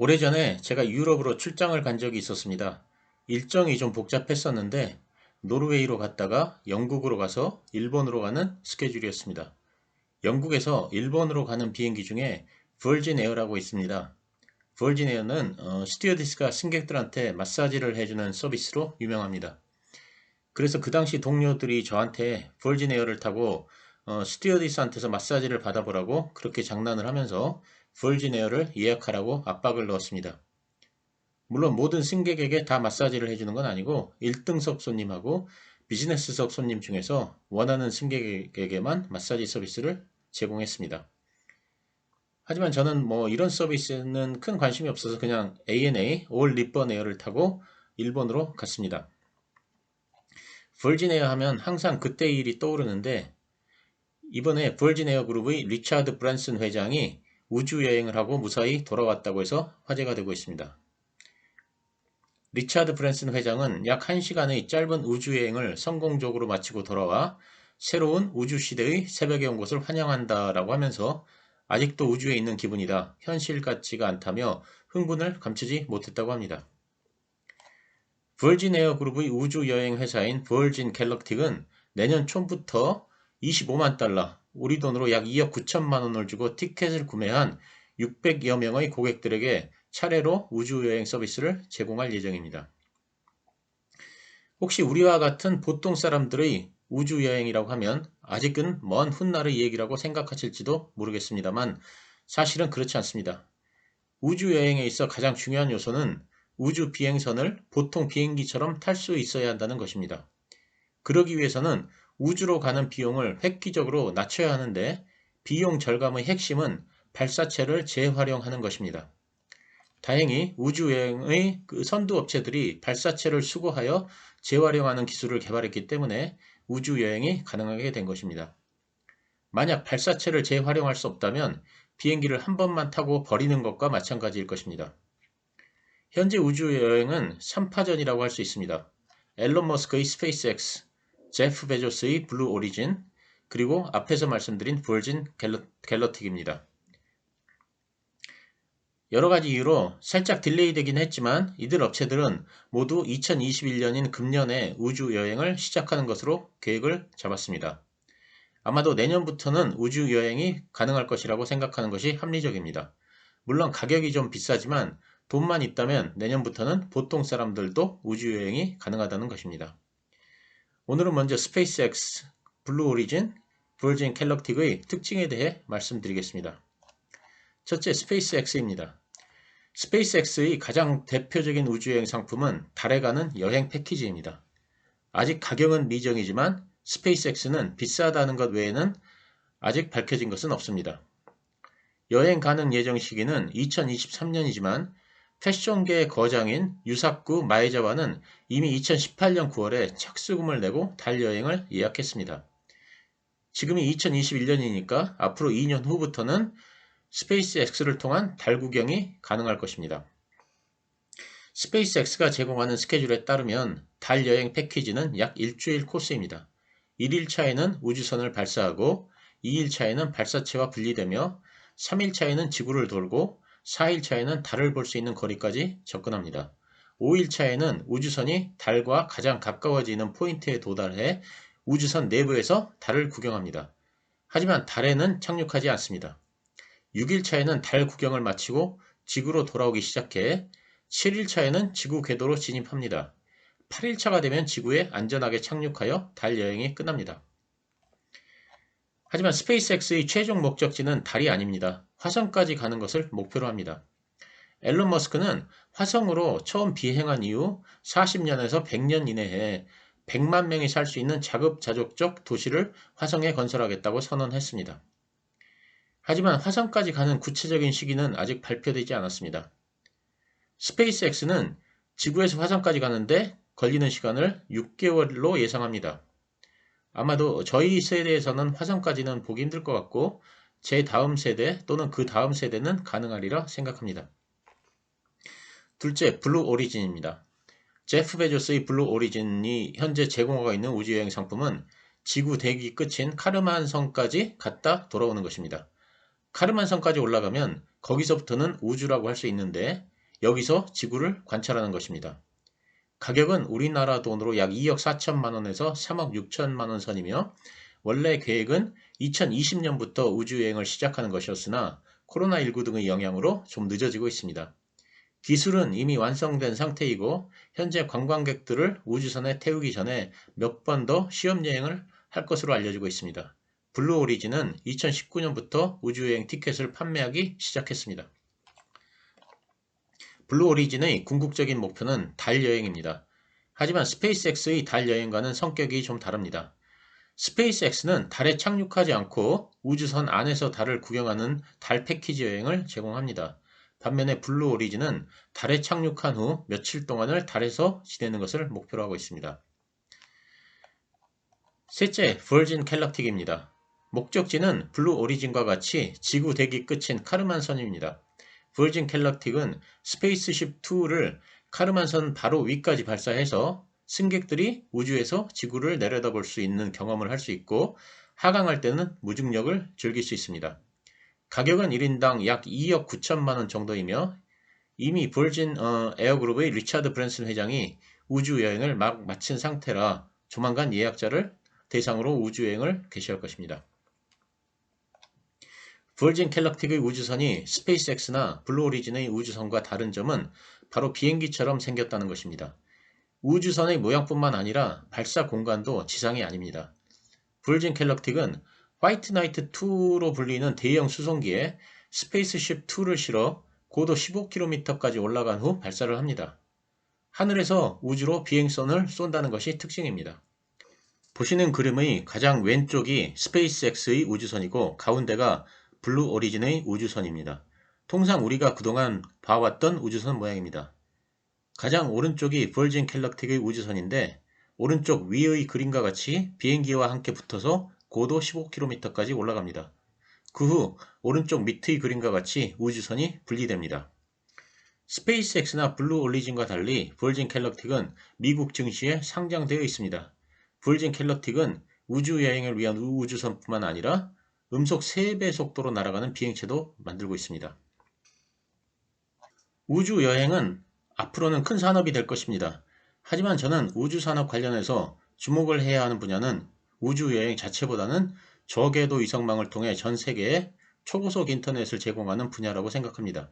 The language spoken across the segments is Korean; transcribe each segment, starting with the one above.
오래전에 제가 유럽으로 출장을 간 적이 있었습니다. 일정이 좀 복잡했었는데 노르웨이로 갔다가 영국으로 가서 일본으로 가는 스케줄이었습니다. 영국에서 일본으로 가는 비행기 중에 버진 에어라고 있습니다. 버진 에어는 스튜어디스가 승객들한테 마사지를 해주는 서비스로 유명합니다. 그래서 그 당시 동료들이 저한테 버진 에어를 타고 스튜어디스한테서 마사지를 받아보라고 그렇게 장난을 하면서 버진 에어를 예약하라고 압박을 넣었습니다. 물론 모든 승객에게 다 마사지를 해주는 건 아니고 1등석 손님하고 비즈니스석 손님 중에서 원하는 승객에게만 마사지 서비스를 제공했습니다. 하지만 저는 뭐 이런 서비스는 큰 관심이 없어서 그냥 ANA, 올 리번 에어를 타고 일본으로 갔습니다. 버진 에어 하면 항상 그때 일이 떠오르는데 이번에 버진 에어 그룹의 리차드 브랜슨 회장이 우주 여행을 하고 무사히 돌아왔다고 해서 화제가 되고 있습니다. 리차드 브랜슨 회장은 약 1시간의 짧은 우주여행을 성공적으로 마치고 돌아와 새로운 우주시대의 새벽에 온 것을 환영한다라고 하면서 아직도 우주에 있는 기분이다, 현실 같지가 않다며 흥분을 감추지 못했다고 합니다. 버진 에어 그룹의 우주여행 회사인 버진 갤럭틱은 내년 초부터 25만 달러, 우리 돈으로 약 2억 9천만 원을 주고 티켓을 구매한 600여 명의 고객들에게 차례로 우주여행 서비스를 제공할 예정입니다. 혹시 우리와 같은 보통 사람들의 우주여행이라고 하면 아직은 먼 훗날의 얘기라고 생각하실지도 모르겠습니다만 사실은 그렇지 않습니다. 우주여행에 있어 가장 중요한 요소는 우주 비행선을 보통 비행기처럼 탈 수 있어야 한다는 것입니다. 그러기 위해서는 우주로 가는 비용을 획기적으로 낮춰야 하는데 비용 절감의 핵심은 발사체를 재활용하는 것입니다. 다행히 우주여행의 선두업체들이 발사체를 수거하여 재활용하는 기술을 개발했기 때문에 우주여행이 가능하게 된 것입니다. 만약 발사체를 재활용할 수 없다면 비행기를 한 번만 타고 버리는 것과 마찬가지일 것입니다. 현재 우주여행은 3파전이라고 할 수 있습니다. 앨런 머스크의 스페이스X, 제프 베조스의 블루 오리진, 그리고 앞에서 말씀드린 버진 갤럭틱입니다. 여러 가지 이유로 살짝 딜레이 되긴 했지만 이들 업체들은 모두 2021년인 금년에 우주 여행을 시작하는 것으로 계획을 잡았습니다. 아마도 내년부터는 우주 여행이 가능할 것이라고 생각하는 것이 합리적입니다. 물론 가격이 좀 비싸지만 돈만 있다면 내년부터는 보통 사람들도 우주 여행이 가능하다는 것입니다. 오늘은 먼저 스페이스X, 블루 오리진, 버진 갤럭틱의 특징에 대해 말씀드리겠습니다. 첫째, 스페이스X입니다. 스페이스X의 가장 대표적인 우주여행 상품은 달에 가는 여행 패키지입니다. 아직 가격은 미정이지만 스페이스X는 비싸다는 것 외에는 아직 밝혀진 것은 없습니다. 여행 가능 예정 시기는 2023년이지만 패션계의 거장인 유사쿠 마에자와는 이미 2018년 9월에 착수금을 내고 달 여행을 예약했습니다. 지금이 2021년이니까 앞으로 2년 후부터는 스페이스X를 통한 달 구경이 가능할 것입니다. 스페이스X가 제공하는 스케줄에 따르면 달 여행 패키지는 약 일주일 코스입니다. 1일차에는 우주선을 발사하고 2일차에는 발사체와 분리되며 3일차에는 지구를 돌고 4일차에는 달을 볼 수 있는 거리까지 접근합니다. 5일차에는 우주선이 달과 가장 가까워지는 포인트에 도달해 우주선 내부에서 달을 구경합니다. 하지만 달에는 착륙하지 않습니다. 6일차에는 달 구경을 마치고 지구로 돌아오기 시작해 7일차에는 지구 궤도로 진입합니다. 8일차가 되면 지구에 안전하게 착륙하여 달 여행이 끝납니다. 하지만 스페이스X의 최종 목적지는 달이 아닙니다. 화성까지 가는 것을 목표로 합니다. 앨런 머스크는 화성으로 처음 비행한 이후 40년에서 100년 이내에 100만 명이 살 수 있는 자급자족적 도시를 화성에 건설하겠다고 선언했습니다. 하지만 화성까지 가는 구체적인 시기는 아직 발표되지 않았습니다. 스페이스X는 지구에서 화성까지 가는데 걸리는 시간을 6개월로 예상합니다. 아마도 저희 세대에서는 화성까지는 보기 힘들 것 같고 제 다음 세대 또는 그 다음 세대는 가능하리라 생각합니다. 둘째, 블루 오리진입니다. 제프 베조스의 블루 오리진이 현재 제공하고 있는 우주여행 상품은 지구 대기 끝인 카르만 성까지 갔다 돌아오는 것입니다. 카르만 성까지 올라가면 거기서부터는 우주라고 할 수 있는데 여기서 지구를 관찰하는 것입니다. 가격은 우리나라 돈으로 약 2억 4천만 원에서 3억 6천만 원 선이며 원래 계획은 2020년부터 우주여행을 시작하는 것이었으나 코로나19 등의 영향으로 좀 늦어지고 있습니다. 기술은 이미 완성된 상태이고 현재 관광객들을 우주선에 태우기 전에 몇 번 더 시험여행을 할 것으로 알려지고 있습니다. 블루 오리진은 2019년부터 우주여행 티켓을 판매하기 시작했습니다. 블루 오리진의 궁극적인 목표는 달 여행입니다. 하지만 스페이스X의 달 여행과는 성격이 좀 다릅니다. 스페이스X는 달에 착륙하지 않고 우주선 안에서 달을 구경하는 달 패키지 여행을 제공합니다. 반면에 블루 오리진은 달에 착륙한 후 며칠 동안을 달에서 지내는 것을 목표로 하고 있습니다. 셋째, 버진 갤럭틱입니다. 목적지는 블루 오리진과 같이 지구 대기 끝인 카르만선입니다. 버진 갤럭틱은 스페이스십2를 카르만선 바로 위까지 발사해서 승객들이 우주에서 지구를 내려다볼 수 있는 경험을 할 수 있고 하강할 때는 무중력을 즐길 수 있습니다. 가격은 1인당 약 2억 9천만 원 정도이며 이미 버진 에어그룹의 리차드 브랜슨 회장이 우주여행을 막 마친 상태라 조만간 예약자를 대상으로 우주여행을 개시할 것입니다. 버진 갤럭틱의 우주선이 스페이스X나 블루 오리진의 우주선과 다른 점은 바로 비행기처럼 생겼다는 것입니다. 우주선의 모양뿐만 아니라 발사 공간도 지상이 아닙니다. 버진 갤럭틱은 화이트 나이트 2로 불리는 대형 수송기에 스페이스십 2를 실어 고도 15km까지 올라간 후 발사를 합니다. 하늘에서 우주로 비행선을 쏜다는 것이 특징입니다. 보시는 그림의 가장 왼쪽이 스페이스X의 우주선이고 가운데가 블루 오리진의 우주선입니다. 통상 우리가 그동안 봐왔던 우주선 모양입니다. 가장 오른쪽이 버진 갤럭틱의 우주선인데 오른쪽 위의 그림과 같이 비행기와 함께 붙어서 고도 15km까지 올라갑니다. 그 후 오른쪽 밑의 그림과 같이 우주선이 분리됩니다. 스페이스X나 블루 오리진과 달리 버진 갤럭틱은 미국 증시에 상장되어 있습니다. 버진 갤럭틱은 우주여행을 위한 우주선뿐만 아니라 음속 3배 속도로 날아가는 비행체도 만들고 있습니다. 우주여행은 앞으로는 큰 산업이 될 것입니다. 하지만 저는 우주산업 관련해서 주목을 해야 하는 분야는 우주여행 자체보다는 저궤도 위성망을 통해 전 세계에 초고속 인터넷을 제공하는 분야라고 생각합니다.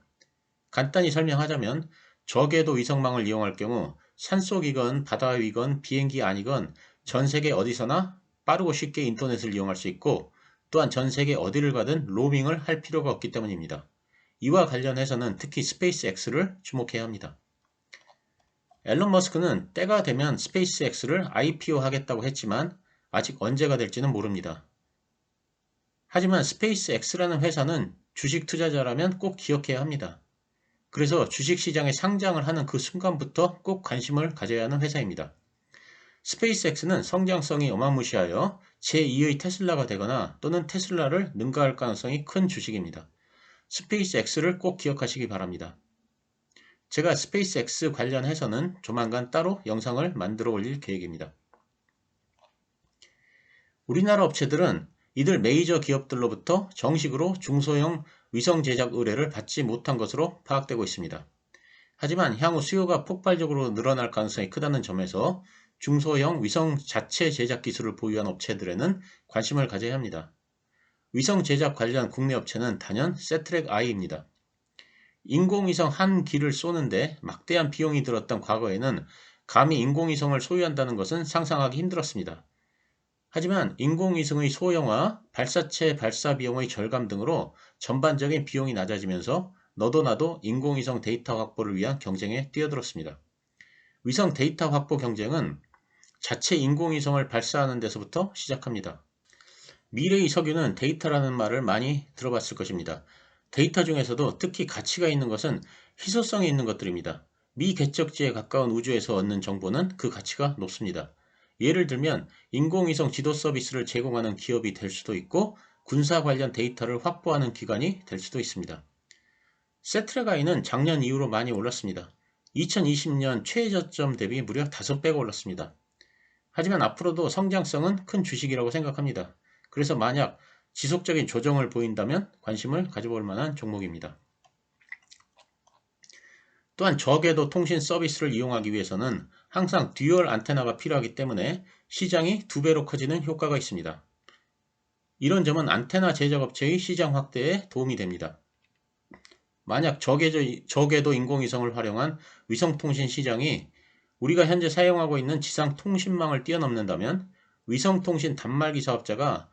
간단히 설명하자면 저궤도 위성망을 이용할 경우 산속이건 바다 위건 비행기 아니건 전 세계 어디서나 빠르고 쉽게 인터넷을 이용할 수 있고 또한 전 세계 어디를 가든 로밍을 할 필요가 없기 때문입니다. 이와 관련해서는 특히 스페이스X를 주목해야 합니다. 앨런 머스크는 때가 되면 스페이스X를 IPO 하겠다고 했지만 아직 언제가 될지는 모릅니다. 하지만 스페이스X라는 회사는 주식 투자자라면 꼭 기억해야 합니다. 그래서 주식시장에 상장을 하는 그 순간부터 꼭 관심을 가져야 하는 회사입니다. 스페이스X는 성장성이 어마무시하여 제2의 테슬라가 되거나 또는 테슬라를 능가할 가능성이 큰 주식입니다. 스페이스X를 꼭 기억하시기 바랍니다. 제가 스페이스X 관련해서는 조만간 따로 영상을 만들어 올릴 계획입니다. 우리나라 업체들은 이들 메이저 기업들로부터 정식으로 중소형 위성 제작 의뢰를 받지 못한 것으로 파악되고 있습니다. 하지만 향후 수요가 폭발적으로 늘어날 가능성이 크다는 점에서 중소형 위성 자체 제작 기술을 보유한 업체들에는 관심을 가져야 합니다. 위성 제작 관련 국내 업체는 단연 세트랙 I입니다. 인공위성 한 기를 쏘는데 막대한 비용이 들었던 과거에는 감히 인공위성을 소유한다는 것은 상상하기 힘들었습니다. 하지만 인공위성의 소형화, 발사체 발사 비용의 절감 등으로 전반적인 비용이 낮아지면서 너도 나도 인공위성 데이터 확보를 위한 경쟁에 뛰어들었습니다. 위성 데이터 확보 경쟁은 자체 인공위성을 발사하는 데서부터 시작합니다. 미래의 석유는 데이터라는 말을 많이 들어봤을 것입니다. 데이터 중에서도 특히 가치가 있는 것은 희소성이 있는 것들입니다. 미개척지에 가까운 우주에서 얻는 정보는 그 가치가 높습니다. 예를 들면 인공위성 지도 서비스를 제공하는 기업이 될 수도 있고 군사 관련 데이터를 확보하는 기관이 될 수도 있습니다. 세트랙아이는 작년 이후로 많이 올랐습니다. 2020년 최저점 대비 무려 5배가 올랐습니다. 하지만 앞으로도 성장성은 큰 주식이라고 생각합니다. 그래서 만약 지속적인 조정을 보인다면 관심을 가져볼 만한 종목입니다. 또한 저궤도 통신 서비스를 이용하기 위해서는 항상 듀얼 안테나가 필요하기 때문에 시장이 2배로 커지는 효과가 있습니다. 이런 점은 안테나 제작업체의 시장 확대에 도움이 됩니다. 만약 저궤도 인공위성을 활용한 위성통신 시장이 우리가 현재 사용하고 있는 지상 통신망을 뛰어넘는다면 위성통신 단말기 사업자가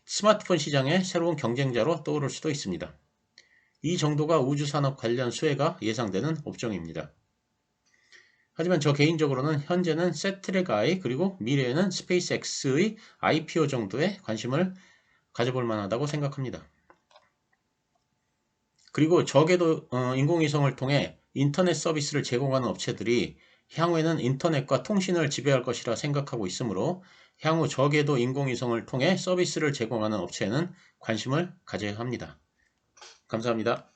스마트폰 시장의 새로운 경쟁자로 떠오를 수도 있습니다. 이 정도가 우주산업 관련 수혜가 예상되는 업종입니다. 하지만 저 개인적으로는 현재는 세트랙 I 그리고 미래에는 스페이스X의 IPO 정도에 관심을 가져볼 만하다고 생각합니다. 그리고 저궤도 인공위성을 통해 인터넷 서비스를 제공하는 업체들이 향후에는 인터넷과 통신을 지배할 것이라 생각하고 있으므로 향후 저궤도 인공위성을 통해 서비스를 제공하는 업체에는 관심을 가져야 합니다. 감사합니다.